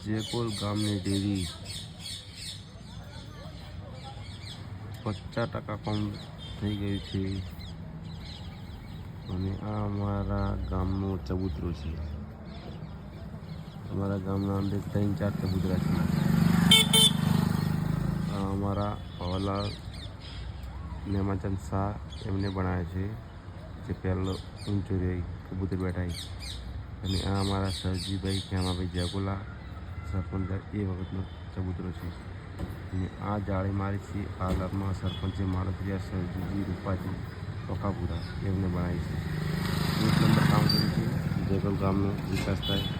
જેકોલ ગામની ડેરી 50% કામ થઈ ગયું છે અને આ અમારા ગામનો ચબૂતરો છે. અમારા ગામના અંદર 3-4 ચબૂતરા છે. આ અમારા પવાલાલ નેમાચંદ શાહ એમને બનાવ્યા છે, જે પહેલો ઊંચો રહી કબૂતર બેઠા છે. અને આ અમારા સરજીભાઈ ખેમાભાઈ જેગોલા સરપંચ એ વખતનો ચબૂતરો છે. અને આ જાળી મારી છે આલમમાં સરપંચે માળતિયા સરજીજી રૂપાજી ટોકાપુરા એમને બનાવી છે. 1 નંબર કામ કર્યું છે. જેગોલ ગામનો વિકાસ થાય.